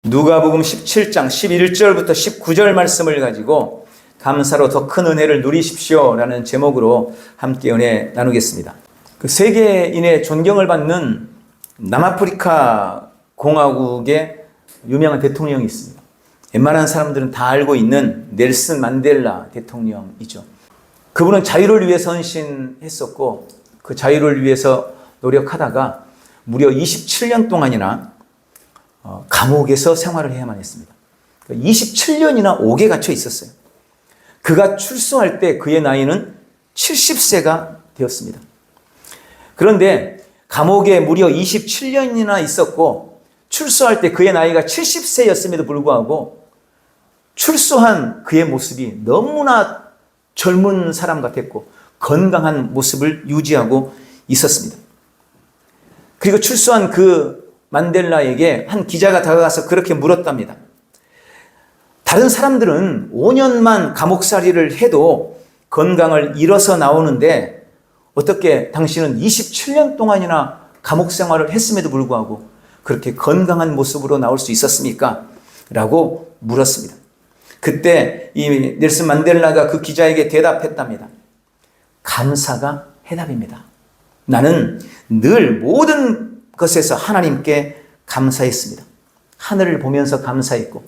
누가복음 17장 11절부터 19절 말씀을 가지고 감사로 더 큰 은혜를 누리십시오 라는 제목으로 함께 은혜 나누겠습니다. 그 세계인의 존경을 받는 남아프리카 공화국의 유명한 대통령이 있습니다. 웬만한 사람들은 다 알고 있는 넬슨 만델라 대통령이죠. 그분은 자유를 위해서 헌신했었고 그 자유를 위해서 노력하다가 무려 27년 동안이나 감옥에서 생활을 해야만 했습니다. 27년이나 옥에 갇혀 있었어요. 그가 출소할 때 그의 나이는 70세가 되었습니다. 그런데 감옥에 무려 27년이나 있었고 출소할 때 그의 나이가 70세였음에도 불구하고 출소한 그의 모습이 너무나 젊은 사람 같았고 건강한 모습을 유지하고 있었습니다. 그리고 출소한 그 만델라에게 한 기자가 다가가서 그렇게 물었답니다. 다른 사람들은 5년만 감옥살이를 해도 건강을 잃어서 나오는데 어떻게 당신은 27년 동안이나 감옥 생활을 했음에도 불구하고 그렇게 건강한 모습으로 나올 수 있었습니까? 라고 물었습니다. 그때 이 넬슨 만델라가 그 기자에게 대답했답니다. 감사가 해답입니다. 나는 늘 모든 것에서 하나님께 감사했습니다. 하늘을 보면서 감사했고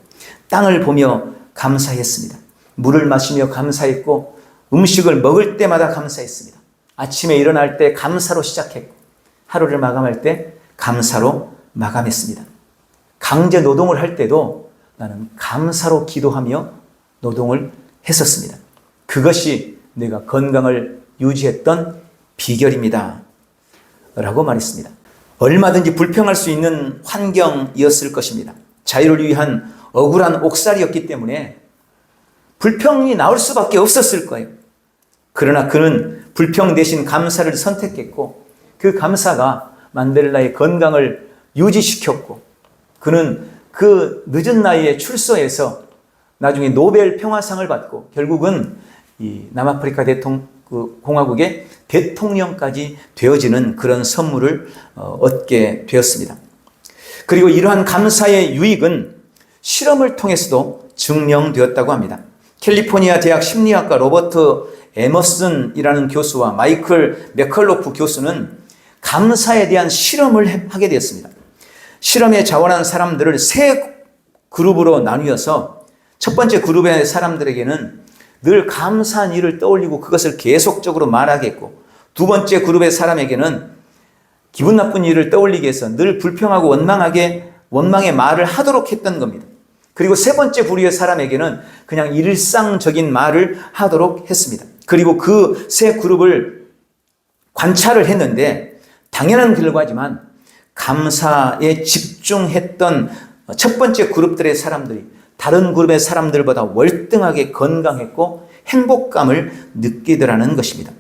땅을 보며 감사했습니다. 물을 마시며 감사했고 음식을 먹을 때마다 감사했습니다. 아침에 일어날 때 감사로 시작했고 하루를 마감할 때 감사로 마감했습니다. 강제 노동을 할 때도 나는 감사로 기도하며 노동을 했었습니다. 그것이 내가 건강을 유지했던 비결입니다. 라고 말했습니다. 얼마든지 불평할 수 있는 환경이었을 것입니다. 자유를 위한 억울한 옥살이였기 때문에 불평이 나올 수밖에 없었을 거예요. 그러나 그는 불평 대신 감사를 선택했고 그 감사가 만델라의 건강을 유지시켰고 그는 그 늦은 나이에 출소해서 나중에 노벨 평화상을 받고 결국은 이 남아프리카 공화국의 대통령까지 되어지는 그런 선물을 얻게 되었습니다. 그리고 이러한 감사의 유익은 실험을 통해서도 증명되었다고 합니다. 캘리포니아 대학 심리학과 로버트 에머슨이라는 교수와 마이클 맥컬로프 교수는 감사에 대한 실험을 하게 되었습니다. 실험에 자원한 사람들을 세 그룹으로 나누어서 첫 번째 그룹의 사람들에게는 늘 감사한 일을 떠올리고 그것을 계속적으로 말하겠고 두 번째 그룹의 사람에게는 기분 나쁜 일을 떠올리기 위해서 늘 불평하고 원망의 말을 하도록 했던 겁니다. 그리고 세 번째 부류의 사람에게는 그냥 일상적인 말을 하도록 했습니다. 그리고 그 세 그룹을 관찰을 했는데 당연한 결과지만 감사에 집중했던 첫 번째 그룹들의 사람들이 다른 그룹의 사람들보다 월등하게 건강했고 행복감을 느끼더라는 것입니다.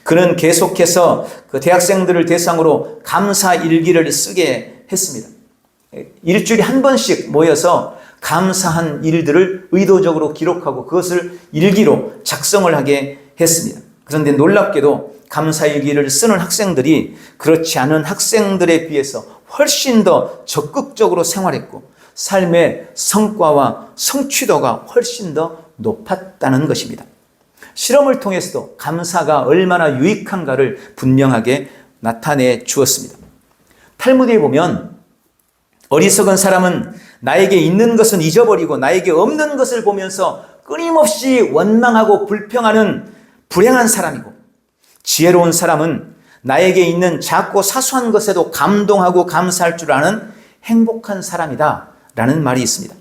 그는 계속해서 그 대학생들을 대상으로 감사 일기를 쓰게 했습니다. 일주일에 한 번씩 모여서 감사한 일들을 의도적으로 기록하고 그것을 일기로 작성을 하게 했습니다. 그런데 놀랍게도 감사 일기를 쓰는 학생들이 그렇지 않은 학생들에 비해서 훨씬 더 적극적으로 생활했고 삶의 성과와 성취도가 훨씬 더 높았다는 것입니다. 실험을 통해서도 감사가 얼마나 유익한가를 분명하게 나타내 주었습니다. 탈무드에 보면 어리석은 사람은 나에게 있는 것은 잊어버리고 나에게 없는 것을 보면서 끊임없이 원망하고 불평하는 불행한 사람이고 지혜로운 사람은 나에게 있는 작고 사소한 것에도 감동하고 감사할 줄 아는 행복한 사람이다 라는 말이 있습니다.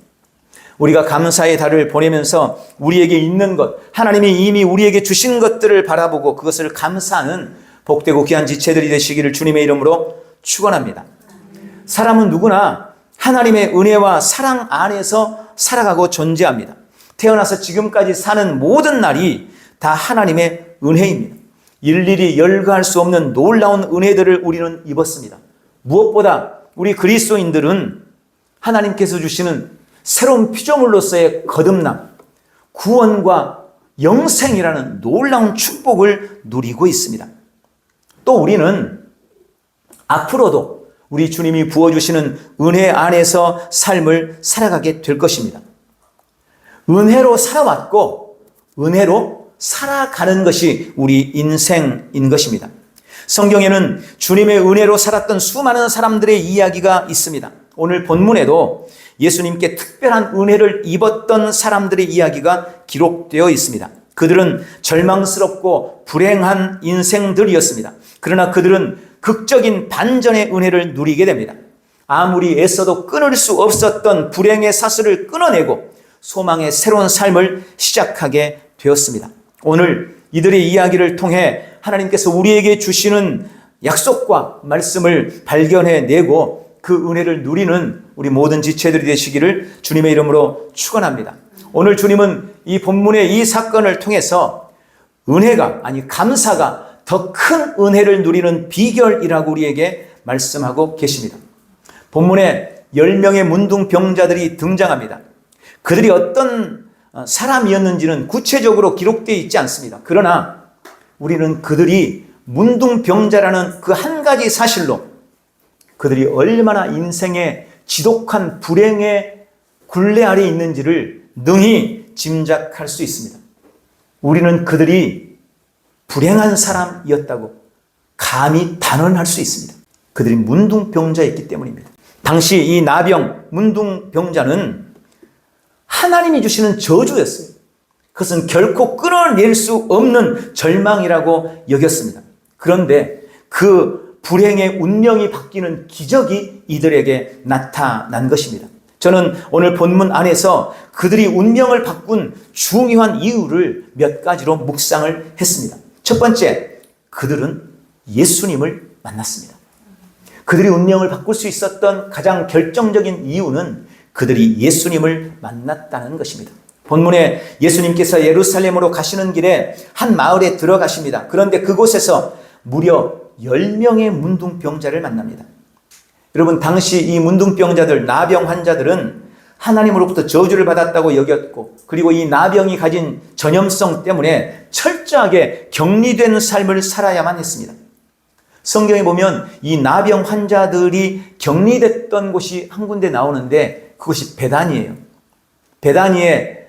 우리가 감사의 달을 보내면서 우리에게 있는 것, 하나님이 이미 우리에게 주신 것들을 바라보고 그것을 감사하는 복되고 귀한 지체들이 되시기를 주님의 이름으로 축원합니다. 사람은 누구나 하나님의 은혜와 사랑 안에서 살아가고 존재합니다. 태어나서 지금까지 사는 모든 날이 다 하나님의 은혜입니다. 일일이 열거할 수 없는 놀라운 은혜들을 우리는 입었습니다. 무엇보다 우리 그리스도인들은 하나님께서 주시는 새로운 피조물로서의 거듭남, 구원과 영생이라는 놀라운 축복을 누리고 있습니다. 또 우리는 앞으로도 우리 주님이 부어주시는 은혜 안에서 삶을 살아가게 될 것입니다. 은혜로 살아왔고 은혜로 살아가는 것이 우리 인생인 것입니다. 성경에는 주님의 은혜로 살았던 수많은 사람들의 이야기가 있습니다. 오늘 본문에도 예수님께 특별한 은혜를 입었던 사람들의 이야기가 기록되어 있습니다. 그들은 절망스럽고 불행한 인생들이었습니다. 그러나 그들은 극적인 반전의 은혜를 누리게 됩니다. 아무리 애써도 끊을 수 없었던 불행의 사슬을 끊어내고 소망의 새로운 삶을 시작하게 되었습니다. 오늘 이들의 이야기를 통해 하나님께서 우리에게 주시는 약속과 말씀을 발견해내고 그 은혜를 누리는 우리 모든 지체들이 되시기를 주님의 이름으로 축원합니다. 오늘 주님은 이 본문의 이 사건을 통해서 은혜가 감사가 더 큰 은혜를 누리는 비결이라고 우리에게 말씀하고 계십니다. 본문에 10명의 문둥병자들이 등장합니다. 그들이 어떤 사람이었는지는 구체적으로 기록되어 있지 않습니다. 그러나 우리는 그들이 문둥병자라는 그 한 가지 사실로 그들이 얼마나 인생의 지독한 불행의 굴레 아래 있는지를 능히 짐작할 수 있습니다. 우리는 그들이 불행한 사람이었다고 감히 단언할 수 있습니다. 그들이 문둥병자였기 때문입니다. 당시 이 나병, 문둥병자는 하나님이 주시는 저주였어요. 그것은 결코 끊어낼 수 없는 절망이라고 여겼습니다. 그런데 그 불행의 운명이 바뀌는 기적이 이들에게 나타난 것입니다. 저는 오늘 본문 안에서 그들이 운명을 바꾼 중요한 이유를 몇 가지로 묵상을 했습니다. 첫 번째, 그들은 예수님을 만났습니다. 그들이 운명을 바꿀 수 있었던 가장 결정적인 이유는 그들이 예수님을 만났다는 것입니다. 본문에 예수님께서 예루살렘으로 가시는 길에 한 마을에 들어가십니다. 그런데 그곳에서 무려 10명의 문둥병자를 만납니다. 여러분, 당시 이 문둥병자들, 나병 환자들은 하나님으로부터 저주를 받았다고 여겼고, 그리고 이 나병이 가진 전염성 때문에 철저하게 격리된 삶을 살아야만 했습니다. 성경에 보면 이 나병 환자들이 격리됐던 곳이 한 군데 나오는데 그것이 베다니예요. 베다니에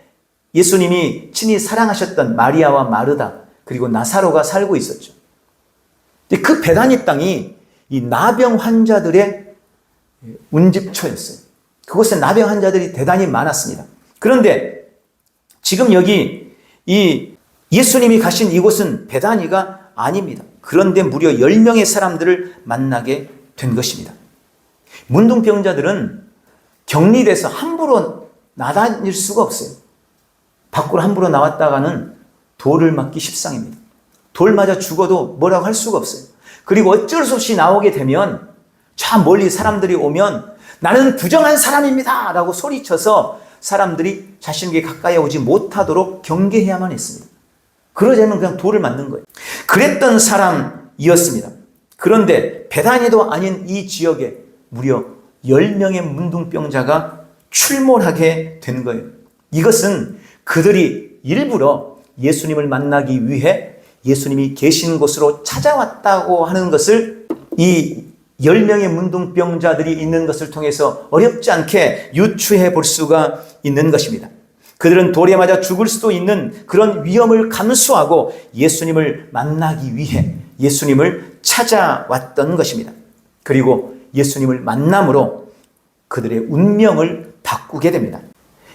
예수님이 친히 사랑하셨던 마리아와 마르다 그리고 나사로가 살고 있었죠. 그 베다니 땅이 이 나병 환자들의 운집처였어요. 그곳에 나병 환자들이 대단히 많았습니다. 그런데 지금 여기 이 예수님이 가신 이곳은 베다니가 아닙니다. 그런데 무려 10명의 사람들을 만나게 된 것입니다. 문둥병자들은 격리돼서 함부로 나다닐 수가 없어요. 밖으로 함부로 나왔다가는 돌을 맞기 십상입니다. 돌 맞아 죽어도 뭐라고 할 수가 없어요. 그리고 어쩔 수 없이 나오게 되면 저 멀리 사람들이 오면 나는 부정한 사람입니다 라고 소리쳐서 사람들이 자신에게 가까이 오지 못하도록 경계해야만 했습니다. 그러자면 그냥 돌을 맞는 거예요. 그랬던 사람이었습니다. 그런데 베다니도 아닌 이 지역에 무려 10명의 문둥병자가 출몰하게 된 거예요. 이것은 그들이 일부러 예수님을 만나기 위해 예수님이 계신 곳으로 찾아왔다고 하는 것을 이 10명의 문둥병자들이 있는 것을 통해서 어렵지 않게 유추해 볼 수가 있는 것입니다. 그들은 돌에 맞아 죽을 수도 있는 그런 위험을 감수하고 예수님을 만나기 위해 예수님을 찾아왔던 것입니다. 그리고 예수님을 만남으로 그들의 운명을 바꾸게 됩니다.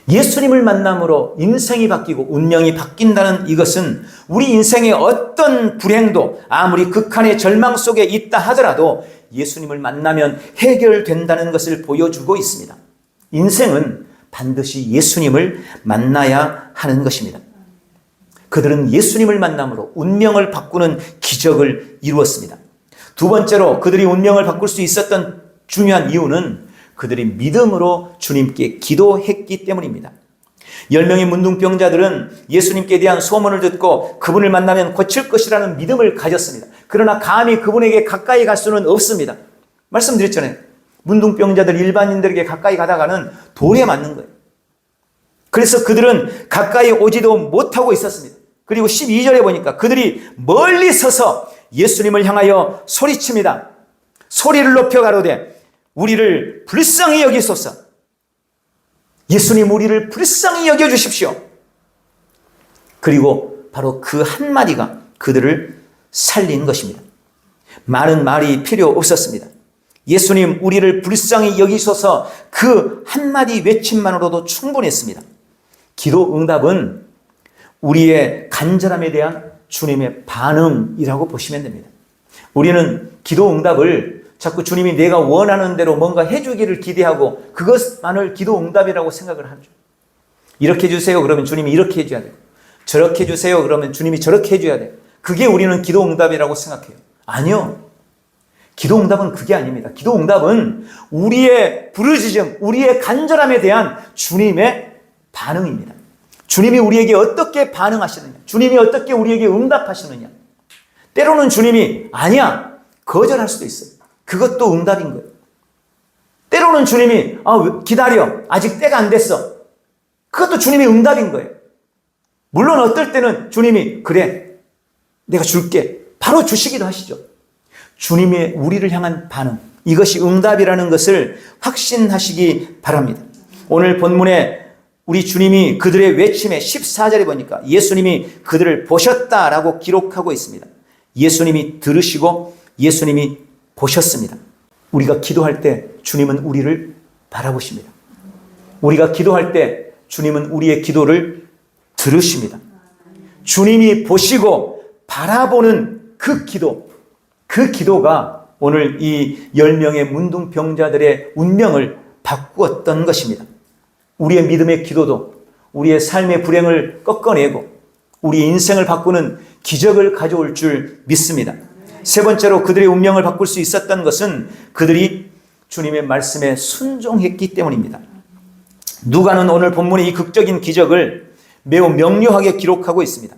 예수님을 만남으로 인생이 바뀌고 운명이 바뀐다는 이것은 우리 인생의 어떤 불행도 아무리 극한의 절망 속에 있다 하더라도 예수님을 만나면 해결된다는 것을 보여주고 있습니다. 인생은 반드시 예수님을 만나야 하는 것입니다. 그들은 예수님을 만남으로 운명을 바꾸는 기적을 이루었습니다. 두 번째로 그들이 운명을 바꿀 수 있었던 중요한 이유는 그들이 믿음으로 주님께 기도했기 때문입니다. 10명의 문둥병자들은 예수님께 대한 소문을 듣고 그분을 만나면 고칠 것이라는 믿음을 가졌습니다. 그러나 감히 그분에게 가까이 갈 수는 없습니다. 말씀드렸잖아요. 문둥병자들 일반인들에게 가까이 가다가는 돌에 맞는 거예요. 그래서 그들은 가까이 오지도 못하고 있었습니다. 그리고 12절에 보니까 그들이 멀리 서서 예수님을 향하여 소리칩니다. 소리를 높여 가로되 우리를 불쌍히 여기소서. 예수님 우리를 불쌍히 여겨주십시오. 그리고 바로 그 한마디가 그들을 살린 것입니다. 많은 말이 필요 없었습니다. 예수님 우리를 불쌍히 여기소서 그 한마디 외침만으로도 충분했습니다. 기도 응답은 우리의 간절함에 대한 주님의 반응이라고 보시면 됩니다. 우리는 기도 응답을 자꾸 주님이 내가 원하는 대로 뭔가 해주기를 기대하고 그것만을 기도 응답이라고 생각을 하죠. 이렇게 해주세요 그러면 주님이 이렇게 해줘야 돼요. 저렇게 해주세요 그러면 주님이 저렇게 해줘야 돼요. 그게 우리는 기도 응답이라고 생각해요. 아니요. 기도 응답은 그게 아닙니다. 기도 응답은 우리의 부르짖음, 우리의 간절함에 대한 주님의 반응입니다. 주님이 우리에게 어떻게 반응하시느냐, 주님이 어떻게 우리에게 응답하시느냐. 때로는 주님이 아니야 거절할 수도 있어요. 그것도 응답인 거예요. 때로는 주님이 기다려 아직 때가 안 됐어. 그것도 주님의 응답인 거예요. 물론 어떨 때는 주님이 그래 내가 줄게 바로 주시기도 하시죠. 주님의 우리를 향한 반응, 이것이 응답이라는 것을 확신하시기 바랍니다. 오늘 본문에 우리 주님이 그들의 외침에 14절에 보니까 예수님이 그들을 보셨다라고 기록하고 있습니다. 예수님이 들으시고 예수님이 보셨습니다. 우리가 기도할 때 주님은 우리를 바라보십니다. 우리가 기도할 때 주님은 우리의 기도를 들으십니다. 주님이 보시고 바라보는 그 기도가 오늘 이 10명의 문둥병자들의 운명을 바꾸었던 것입니다. 우리의 믿음의 기도도 우리의 삶의 불행을 꺾어내고 우리의 인생을 바꾸는 기적을 가져올 줄 믿습니다. 세 번째로 그들의 운명을 바꿀 수 있었던 것은 그들이 주님의 말씀에 순종했기 때문입니다. 누가는 오늘 본문의 이 극적인 기적을 매우 명료하게 기록하고 있습니다.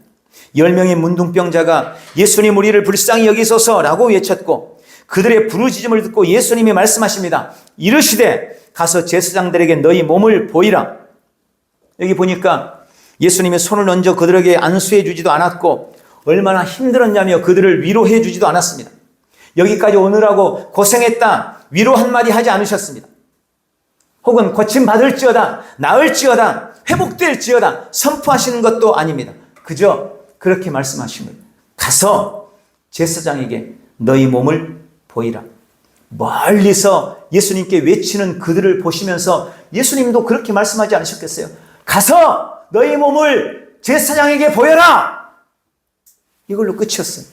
10명의 문둥병자가 예수님 우리를 불쌍히 여기소서라고 외쳤고 그들의 부르짖음을 듣고 예수님이 말씀하십니다. 이르시되 가서 제사장들에게 너희 몸을 보이라. 여기 보니까 예수님이 손을 얹어 그들에게 안수해 주지도 않았고 얼마나 힘들었냐며 그들을 위로해 주지도 않았습니다. 여기까지 오느라고 고생했다 위로 한마디 하지 않으셨습니다. 혹은 고침받을지어다 나을지어다 회복될지어다 선포하시는 것도 아닙니다. 그저 그렇게 말씀하신 거예요. 가서 제사장에게 너희 몸을 보이라. 멀리서 예수님께 외치는 그들을 보시면서 예수님도 그렇게 말씀하지 않으셨겠어요? 가서 너희 몸을 제사장에게 보여라. 이걸로 끝이었어요.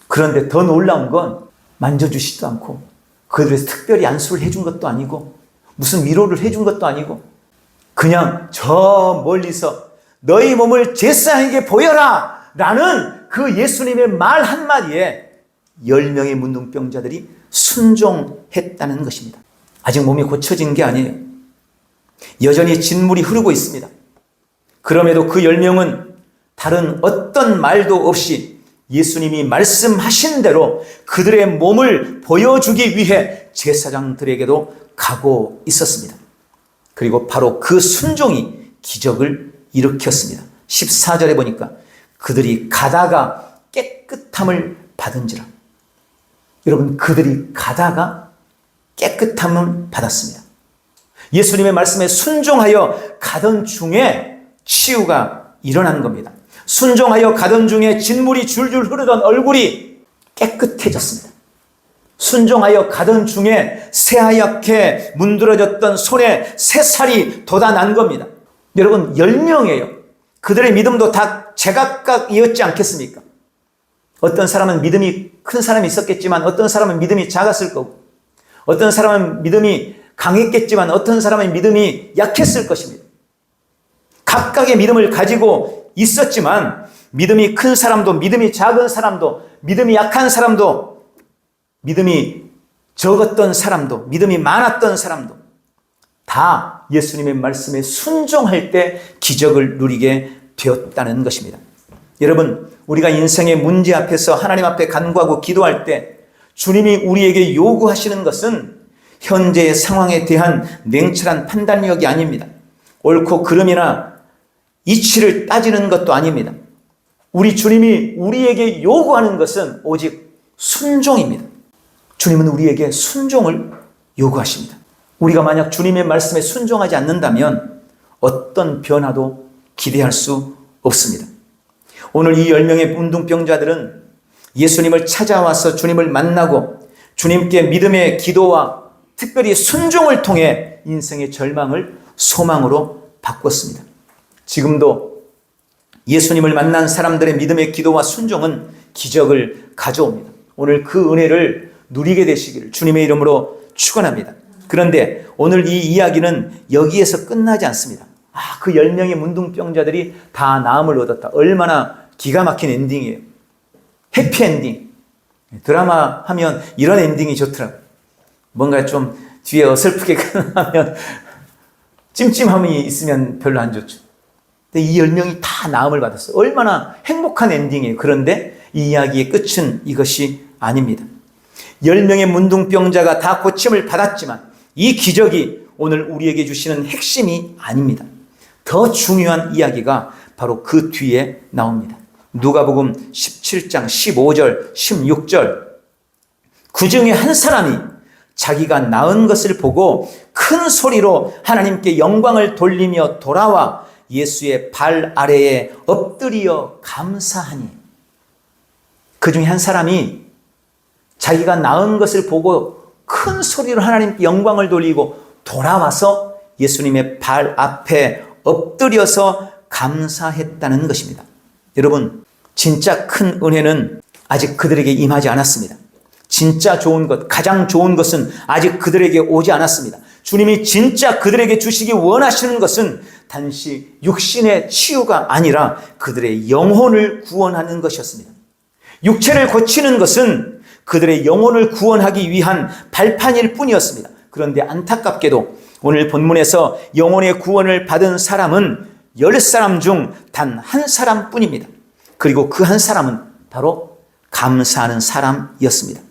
그런데 더 놀라운 건 만져주시지도 않고 그들에서 특별히 안수를 해준 것도 아니고 무슨 위로를 해준 것도 아니고 그냥 저 멀리서 너희 몸을 제사장에게 보여라 라는 그 예수님의 말 한마디에 10명의 문둥병자들이 순종했다는 것입니다. 아직 몸이 고쳐진 게 아니에요. 여전히 진물이 흐르고 있습니다. 그럼에도 그 10명은 다른 어떤 말도 없이 예수님이 말씀하신 대로 그들의 몸을 보여주기 위해 제사장들에게도 가고 있었습니다. 그리고 바로 그 순종이 기적을 일으켰습니다. 14절에 보니까 그들이 가다가 깨끗함을 받은지라. 여러분, 그들이 가다가 깨끗함을 받았습니다. 예수님의 말씀에 순종하여 가던 중에 치유가 일어나는 겁니다. 순종하여 가던 중에 진물이 줄줄 흐르던 얼굴이 깨끗해졌습니다. 순종하여 가던 중에 새하얗게 문드러졌던 손에 새살이 돋아난 겁니다. 여러분, 10명이에요. 그들의 믿음도 다 제각각이었지 않겠습니까? 어떤 사람은 믿음이 큰 사람이 있었겠지만 어떤 사람은 믿음이 작았을 거고 어떤 사람은 믿음이 강했겠지만 어떤 사람은 믿음이 약했을 것입니다. 각각의 믿음을 가지고 있었지만 믿음이 큰 사람도 믿음이 작은 사람도 믿음이 약한 사람도 믿음이 적었던 사람도 믿음이 많았던 사람도 다 예수님의 말씀에 순종할 때 기적을 누리게 되었다는 것입니다. 여러분, 우리가 인생의 문제 앞에서 하나님 앞에 간구하고 기도할 때 주님이 우리에게 요구하시는 것은 현재의 상황에 대한 냉철한 판단력이 아닙니다. 옳고 그름이나 이치를 따지는 것도 아닙니다. 우리 주님이 우리에게 요구하는 것은 오직 순종입니다. 주님은 우리에게 순종을 요구하십니다. 우리가 만약 주님의 말씀에 순종하지 않는다면 어떤 변화도 기대할 수 없습니다. 오늘 이 10명의 문둥병자들은 예수님을 찾아와서 주님을 만나고 주님께 믿음의 기도와 특별히 순종을 통해 인생의 절망을 소망으로 바꿨습니다. 지금도 예수님을 만난 사람들의 믿음의 기도와 순종은 기적을 가져옵니다. 오늘 그 은혜를 누리게 되시기를 주님의 이름으로 축원합니다. 그런데 오늘 이 이야기는 여기에서 끝나지 않습니다. 그 10명의 문둥병자들이 다 나음을 얻었다. 얼마나 기가 막힌 엔딩이에요. 해피엔딩. 드라마 하면 이런 엔딩이 좋더라고요. 뭔가 좀 뒤에 어설프게 끝나면 찜찜함이 있으면 별로 안 좋죠. 근데 이 10명이 다 나음을 받았어요. 얼마나 행복한 엔딩이에요. 그런데 이 이야기의 끝은 이것이 아닙니다. 10명의 문둥병자가 다 고침을 받았지만 이 기적이 오늘 우리에게 주시는 핵심이 아닙니다. 더 중요한 이야기가 바로 그 뒤에 나옵니다. 누가복음 17장 15절 16절 그 중에 한 사람이 자기가 낳은 것을 보고 큰 소리로 하나님께 영광을 돌리며 돌아와 예수의 발 아래에 엎드려 감사하니. 그 중에 한 사람이 자기가 낳은 것을 보고 큰 소리로 하나님께 영광을 돌리고 돌아와서 예수님의 발 앞에 엎드려서 감사했다는 것입니다. 여러분, 진짜 큰 은혜는 아직 그들에게 임하지 않았습니다. 진짜 좋은 것, 가장 좋은 것은 아직 그들에게 오지 않았습니다. 주님이 진짜 그들에게 주시기 원하시는 것은 단지 육신의 치유가 아니라 그들의 영혼을 구원하는 것이었습니다. 육체를 고치는 것은 그들의 영혼을 구원하기 위한 발판일 뿐이었습니다. 그런데 안타깝게도 오늘 본문에서 영혼의 구원을 받은 사람은 10사람 중 단 한 사람뿐입니다. 그리고 그 한 사람은 바로 감사하는 사람이었습니다.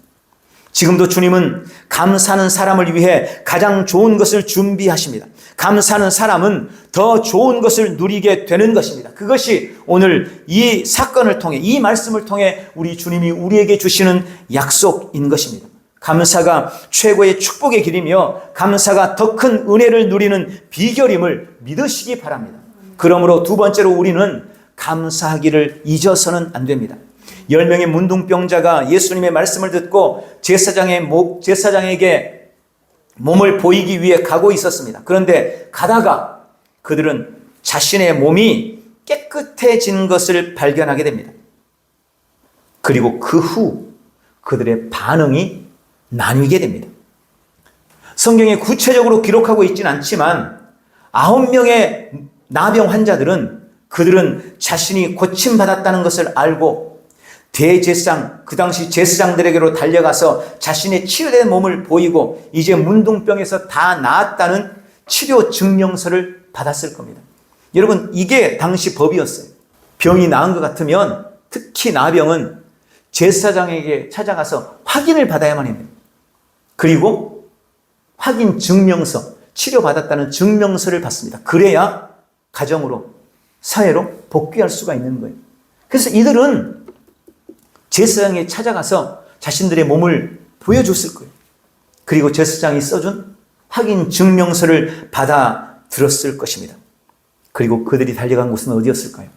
지금도 주님은 감사하는 사람을 위해 가장 좋은 것을 준비하십니다. 감사하는 사람은 더 좋은 것을 누리게 되는 것입니다. 그것이 오늘 이 사건을 통해, 이 말씀을 통해 우리 주님이 우리에게 주시는 약속인 것입니다. 감사가 최고의 축복의 길이며 감사가 더 큰 은혜를 누리는 비결임을 믿으시기 바랍니다. 그러므로 두 번째로 우리는 감사하기를 잊어서는 안 됩니다. 10명의 문둥병자가 예수님의 말씀을 듣고 제사장에게 몸을 보이기 위해 가고 있었습니다. 그런데 가다가 그들은 자신의 몸이 깨끗해진 것을 발견하게 됩니다. 그리고 그 후 그들의 반응이 나뉘게 됩니다. 성경에 구체적으로 기록하고 있지는 않지만 9명의 나병 환자들은 그들은 자신이 고침받았다는 것을 알고 대제사장, 그 당시 제사장들에게로 달려가서 자신의 치유된 몸을 보이고 이제 문둥병에서 다 나았다는 치료 증명서를 받았을 겁니다. 여러분, 이게 당시 법이었어요. 병이 나은 것 같으면 특히 나병은 제사장에게 찾아가서 확인을 받아야만 합니다. 그리고 확인 증명서, 치료받았다는 증명서를 받습니다. 그래야 가정으로, 사회로 복귀할 수가 있는 거예요. 그래서 이들은 제사장에 찾아가서 자신들의 몸을 보여줬을 거예요. 그리고 제사장이 써준 확인 증명서를 받아 들었을 것입니다. 그리고 그들이 달려간 곳은 어디였을까요?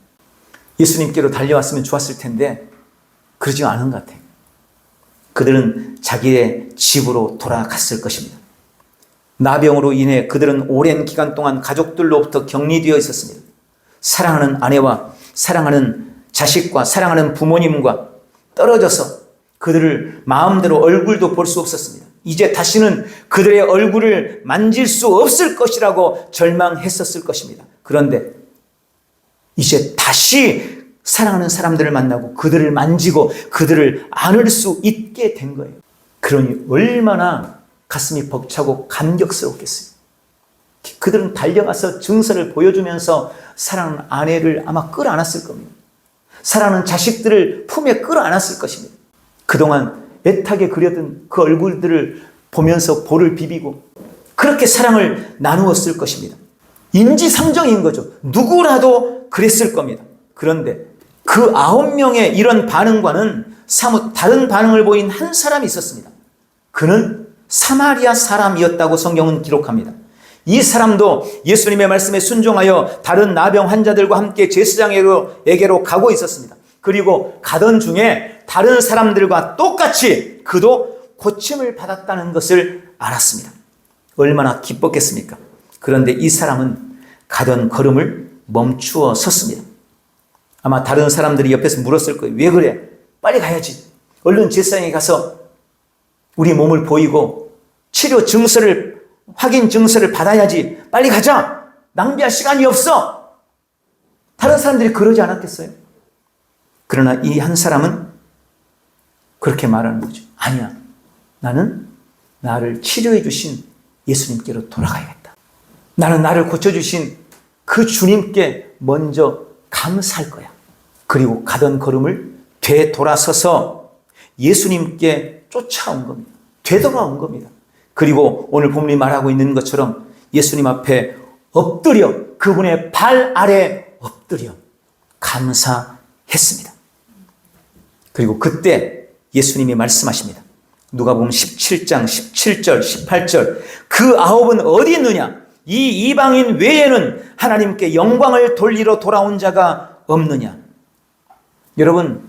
예수님께로 달려왔으면 좋았을 텐데 그러지 않은 것 같아요. 그들은 자기의 집으로 돌아갔을 것입니다. 나병으로 인해 그들은 오랜 기간 동안 가족들로부터 격리되어 있었습니다. 사랑하는 아내와 사랑하는 자식과 사랑하는 부모님과 떨어져서 그들을 마음대로 얼굴도 볼 수 없었습니다. 이제 다시는 그들의 얼굴을 만질 수 없을 것이라고 절망했었을 것입니다. 그런데 이제 다시 사랑하는 사람들을 만나고 그들을 만지고 그들을 안을 수 있게 된 거예요. 그러니 얼마나 가슴이 벅차고 감격스럽겠어요. 그들은 달려가서 증서를 보여주면서 사랑하는 아내를 아마 끌어안았을 겁니다. 사랑하는 자식들을 품에 끌어안았을 것입니다. 그동안 애타게 그려둔 그 얼굴들을 보면서 볼을 비비고 그렇게 사랑을 나누었을 것입니다. 인지상정인 거죠. 누구라도 그랬을 겁니다. 그런데 그 9명의 이런 반응과는 사뭇 다른 반응을 보인 한 사람이 있었습니다. 그는 사마리아 사람이었다고 성경은 기록합니다. 이 사람도 예수님의 말씀에 순종하여 다른 나병 환자들과 함께 제사장에게로 가고 있었습니다. 그리고 가던 중에 다른 사람들과 똑같이 그도 고침을 받았다는 것을 알았습니다. 얼마나 기뻤겠습니까? 그런데 이 사람은 가던 걸음을 멈추어 섰습니다. 아마 다른 사람들이 옆에서 물었을 거예요. 왜 그래? 빨리 가야지. 얼른 제사장에 가서 우리 몸을 보이고 치료 증서를, 확인 증서를 받아야지. 빨리 가자. 낭비할 시간이 없어. 다른 사람들이 그러지 않았겠어요? 그러나 이 한 사람은 그렇게 말하는 거죠. 아니야. 나는 나를 치료해 주신 예수님께로 돌아가야겠다. 나는 나를 고쳐주신 그 주님께 먼저 감사할 거야. 그리고 가던 걸음을 되돌아서서 예수님께 쫓아온 겁니다. 되돌아온 겁니다. 그리고 오늘 본문이 말하고 있는 것처럼 예수님 앞에 엎드려 그분의 발 아래 엎드려 감사했습니다. 그리고 그때 예수님이 말씀하십니다. 누가복음 17장 17절 18절 그 아홉은 어디 있느냐? 이 이방인 외에는 하나님께 영광을 돌리러 돌아온 자가 없느냐? 여러분,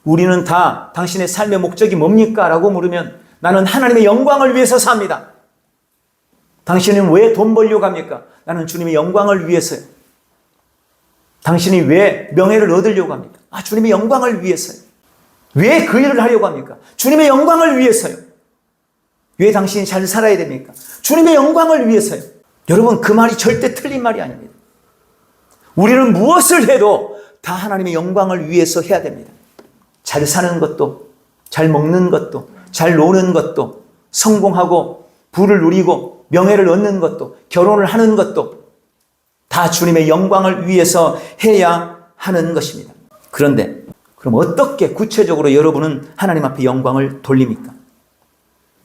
우리는 다 당신의 삶의 목적이 뭡니까? 라고 물으면 나는 하나님의 영광을 위해서 삽니다. 당신은 왜 돈 벌려고 합니까? 나는 주님의 영광을 위해서요. 당신이 왜 명예를 얻으려고 합니까? 주님의 영광을 위해서요. 왜 그 일을 하려고 합니까? 주님의 영광을 위해서요. 왜 당신이 잘 살아야 됩니까? 주님의 영광을 위해서요. 여러분, 그 말이 절대 틀린 말이 아닙니다. 우리는 무엇을 해도 다 하나님의 영광을 위해서 해야 됩니다. 잘 사는 것도, 잘 먹는 것도, 잘 노는 것도, 성공하고 부를 누리고 명예를 얻는 것도, 결혼을 하는 것도 다 주님의 영광을 위해서 해야 하는 것입니다. 그런데 그럼 어떻게 구체적으로 여러분은 하나님 앞에 영광을 돌립니까?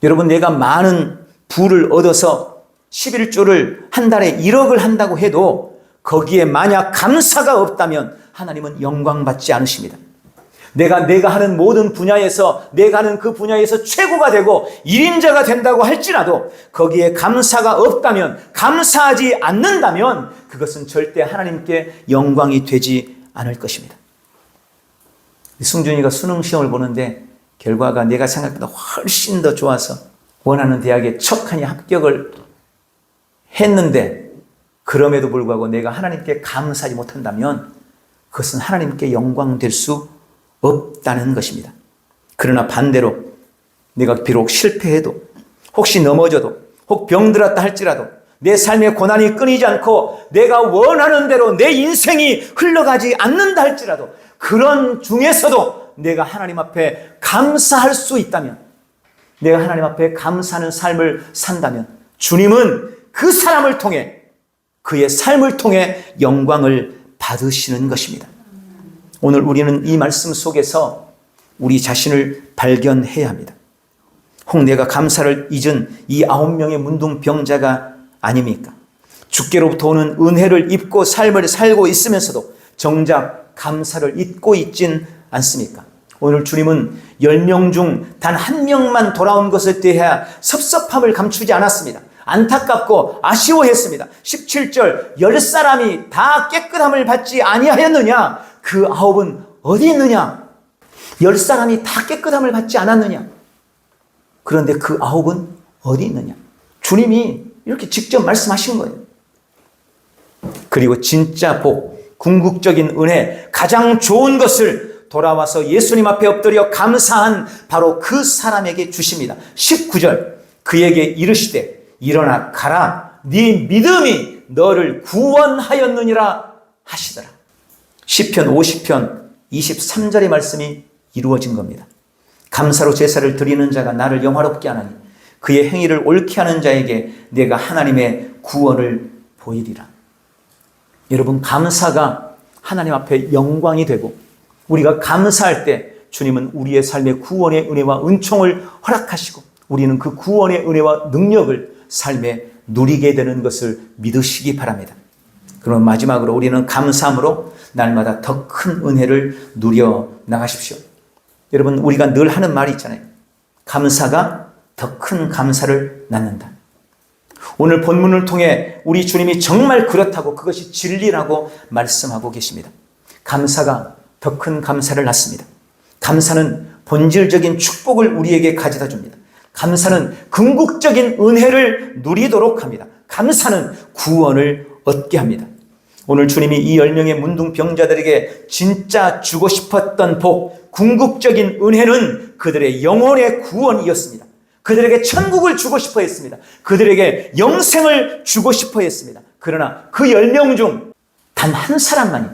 여러분, 내가 많은 부를 얻어서 11조를 한 달에 1억을 한다고 해도 거기에 만약 감사가 없다면 하나님은 영광 받지 않으십니다. 내가 하는 모든 분야에서 내가 하는 그 분야에서 최고가 되고 1인자가 된다고 할지라도 거기에 감사가 없다면, 감사하지 않는다면 그것은 절대 하나님께 영광이 되지 않을 것입니다. 승준이가 수능 시험을 보는데 결과가 내가 생각보다 훨씬 더 좋아서 원하는 대학에 척하니 합격을 했는데 그럼에도 불구하고 내가 하나님께 감사하지 못한다면 그것은 하나님께 영광 될 수 없다는 것입니다. 그러나 반대로 내가 비록 실패해도, 혹시 넘어져도, 혹 병들었다 할지라도 내 삶의 고난이 끊이지 않고 내가 원하는 대로 내 인생이 흘러가지 않는다 할지라도 그런 중에서도 내가 하나님 앞에 감사할 수 있다면, 내가 하나님 앞에 감사하는 삶을 산다면 주님은 그 사람을 통해, 그의 삶을 통해 영광을 받으시는 것입니다. 오늘 우리는 이 말씀 속에서 우리 자신을 발견해야 합니다. 혹 내가 감사를 잊은 이 9명의 문둥병자가 아닙니까? 주께로부터 오는 은혜를 입고 삶을 살고 있으면서도 정작 감사를 잊고 있진 않습니까? 오늘 주님은 10명 중 단 1명만 돌아온 것에 대해 섭섭함을 감추지 않았습니다. 안타깝고 아쉬워했습니다. 17절 10사람이 다 깨끗함을 받지 아니하였느냐? 그 9은 어디 있느냐? 10사람이 다 깨끗함을 받지 않았느냐? 그런데 그 9은 어디 있느냐? 주님이 이렇게 직접 말씀하신 거예요. 그리고 진짜 복, 궁극적인 은혜, 가장 좋은 것을 돌아와서 예수님 앞에 엎드려 감사한 바로 그 사람에게 주십니다. 19절 그에게 이르시되 일어나 가라, 네 믿음이 너를 구원하였느니라 하시더라. 시편 50편 23절의 말씀이 이루어진 겁니다. 감사로 제사를 드리는 자가 나를 영화롭게 하나니 그의 행위를 옳게 하는 자에게 내가 하나님의 구원을 보이리라. 여러분, 감사가 하나님 앞에 영광이 되고 우리가 감사할 때 주님은 우리의 삶의 구원의 은혜와 은총을 허락하시고 우리는 그 구원의 은혜와 능력을 삶에 누리게 되는 것을 믿으시기 바랍니다. 그럼 마지막으로 우리는 감사함으로 날마다 더 큰 은혜를 누려 나가십시오. 여러분, 우리가 늘 하는 말이 있잖아요. 감사가 더 큰 감사를 낳는다. 오늘 본문을 통해 우리 주님이 정말 그렇다고, 그것이 진리라고 말씀하고 계십니다. 감사가 더 큰 감사를 낳습니다. 감사는 본질적인 축복을 우리에게 가져다 줍니다. 감사는 궁극적인 은혜를 누리도록 합니다. 감사는 구원을 얻게 합니다. 오늘 주님이 이 10명의 문둥병자들에게 진짜 주고 싶었던 복, 궁극적인 은혜는 그들의 영혼의 구원이었습니다. 그들에게 천국을 주고 싶어 했습니다. 그들에게 영생을 주고 싶어 했습니다. 그러나 그 10명 중 단 한 사람만이,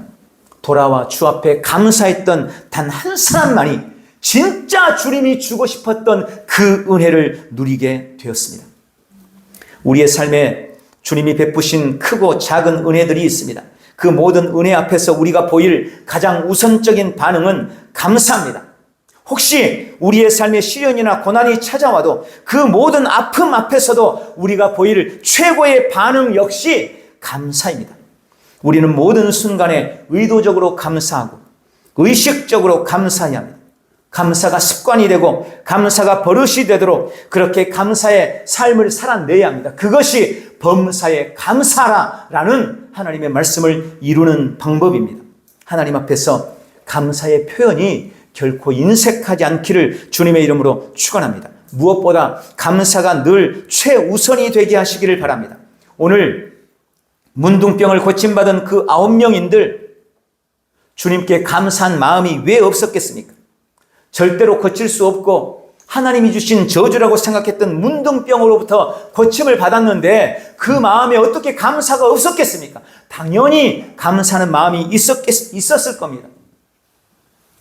돌아와 주 앞에 감사했던 단 한 사람만이 진짜 주님이 주고 싶었던 그 은혜를 누리게 되었습니다. 우리의 삶에 주님이 베푸신 크고 작은 은혜들이 있습니다. 그 모든 은혜 앞에서 우리가 보일 가장 우선적인 반응은 감사합니다. 혹시 우리의 삶에 시련이나 고난이 찾아와도 그 모든 아픔 앞에서도 우리가 보일 최고의 반응 역시 감사입니다. 우리는 모든 순간에 의도적으로 감사하고 의식적으로 감사해야 합니다. 감사가 습관이 되고 감사가 버릇이 되도록 그렇게 감사의 삶을 살아내야 합니다. 그것이 범사에 감사라라는 하나님의 말씀을 이루는 방법입니다. 하나님 앞에서 감사의 표현이 결코 인색하지 않기를 주님의 이름으로 축원합니다. 무엇보다 감사가 늘 최우선이 되게 하시기를 바랍니다. 오늘 문둥병을 고침받은 그 9명인들 주님께 감사한 마음이 왜 없었겠습니까? 절대로 고칠 수 없고 하나님이 주신 저주라고 생각했던 문둥병으로부터 고침을 받았는데 그 마음에 어떻게 감사가 없었겠습니까? 당연히 감사하는 마음이 있었을 겁니다.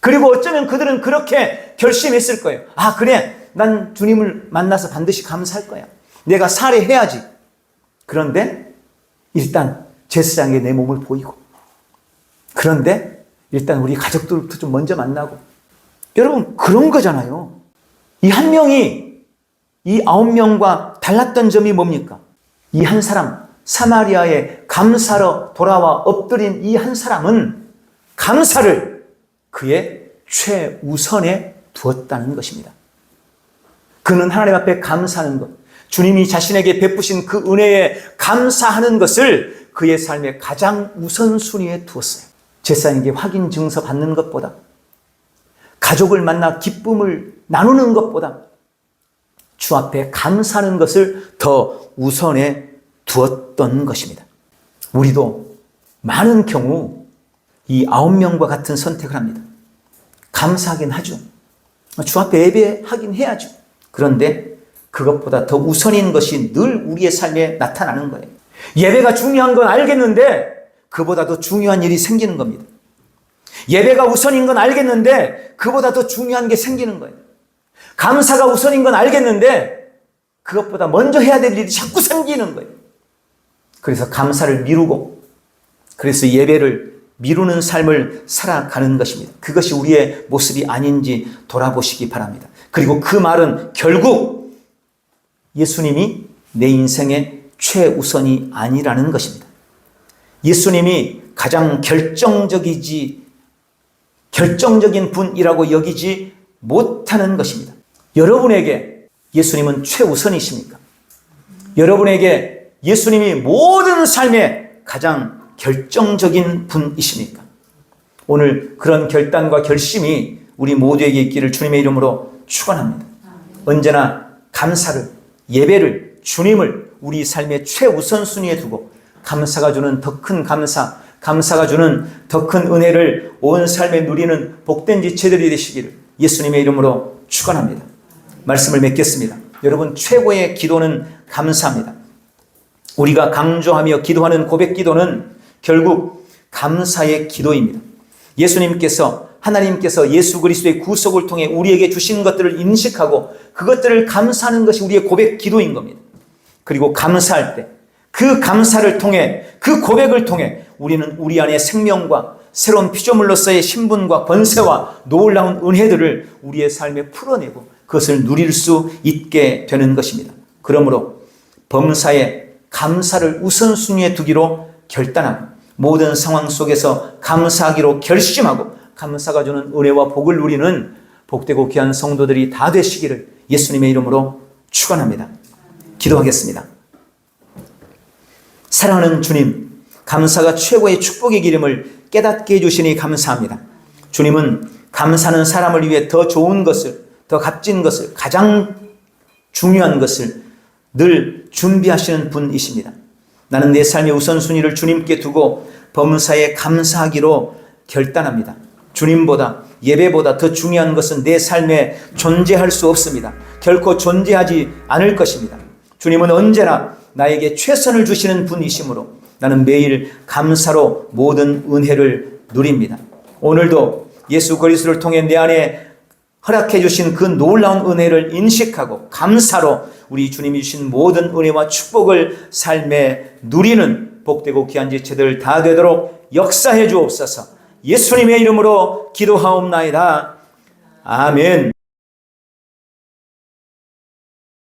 그리고 어쩌면 그들은 그렇게 결심했을 거예요. 아, 그래, 난 주님을 만나서 반드시 감사할 거야. 내가 살해해야지. 그런데 일단 제사장에 내 몸을 보이고, 그런데 일단 우리 가족들부터 좀 먼저 만나고. 여러분, 그런 거잖아요. 이 한 명이 이 9명과 달랐던 점이 뭡니까? 이 한 사람, 사마리아에 감사로 돌아와 엎드린 이 한 사람은 감사를 그의 최우선에 두었다는 것입니다. 그는 하나님 앞에 감사하는 것, 주님이 자신에게 베푸신 그 은혜에 감사하는 것을 그의 삶의 가장 우선순위에 두었어요. 제사장에게 확인 증서 받는 것보다, 가족을 만나 기쁨을 나누는 것보다 주 앞에 감사하는 것을 더 우선에 두었던 것입니다. 우리도 많은 경우 이 9명과 같은 선택을 합니다. 감사하긴 하죠. 주 앞에 예배하긴 해야죠. 그런데 그것보다 더 우선인 것이 늘 우리의 삶에 나타나는 거예요. 예배가 중요한 건 알겠는데 그보다 더 중요한 일이 생기는 겁니다. 예배가 우선인 건 알겠는데 그보다 더 중요한 게 생기는 거예요. 감사가 우선인 건 알겠는데 그것보다 먼저 해야 될 일이 자꾸 생기는 거예요. 그래서 감사를 미루고, 그래서 예배를 미루는 삶을 살아가는 것입니다. 그것이 우리의 모습이 아닌지 돌아보시기 바랍니다. 그리고 그 말은 결국 예수님이 내 인생의 최우선이 아니라는 것입니다. 예수님이 가장 결정적인 분이라고 여기지 못하는 것입니다. 여러분에게 예수님은 최우선이십니까? 여러분에게 예수님이 모든 삶의 가장 결정적인 분이십니까? 오늘 그런 결단과 결심이 우리 모두에게 있기를 주님의 이름으로 축원합니다. 언제나 감사를, 예배를, 주님을 우리 삶의 최우선순위에 두고 감사가 주는 더 큰 감사, 감사가 주는 더 큰 은혜를 온 삶에 누리는 복된 지체들이 되시기를 예수님의 이름으로 축원합니다. 말씀을 맺겠습니다. 여러분, 최고의 기도는 감사합니다. 우리가 강조하며 기도하는 고백 기도는 결국 감사의 기도입니다. 하나님께서 예수 그리스도의 구속을 통해 우리에게 주신 것들을 인식하고 그것들을 감사하는 것이 우리의 고백 기도인 겁니다. 그리고 감사할 때 그 감사를 통해, 그 고백을 통해 우리는 우리 안에 생명과 새로운 피조물로서의 신분과 권세와 놀라운 은혜들을 우리의 삶에 풀어내고 그것을 누릴 수 있게 되는 것입니다. 그러므로 범사에 감사를 우선순위에 두기로 결단하고 모든 상황 속에서 감사하기로 결심하고 감사가 주는 은혜와 복을 누리는 복되고 귀한 성도들이 다 되시기를 예수님의 이름으로 축원합니다. 기도하겠습니다. 사랑하는 주님, 감사가 최고의 축복의 기름을 깨닫게 해주시니 감사합니다. 주님은 감사는 사람을 위해 더 좋은 것을, 더 값진 것을, 가장 중요한 것을 늘 준비하시는 분이십니다. 나는 내 삶의 우선순위를 주님께 두고 범사에 감사하기로 결단합니다. 주님보다, 예배보다 더 중요한 것은 내 삶에 존재할 수 없습니다. 결코 존재하지 않을 것입니다. 주님은 언제나 나에게 최선을 주시는 분이시므로 나는 매일 감사로 모든 은혜를 누립니다. 오늘도 예수 그리스도를 통해 내 안에 허락해 주신 그 놀라운 은혜를 인식하고 감사로 우리 주님이 주신 모든 은혜와 축복을 삶에 누리는 복되고 귀한 지체들 다 되도록 역사해 주옵소서. 예수님의 이름으로 기도하옵나이다. 아멘.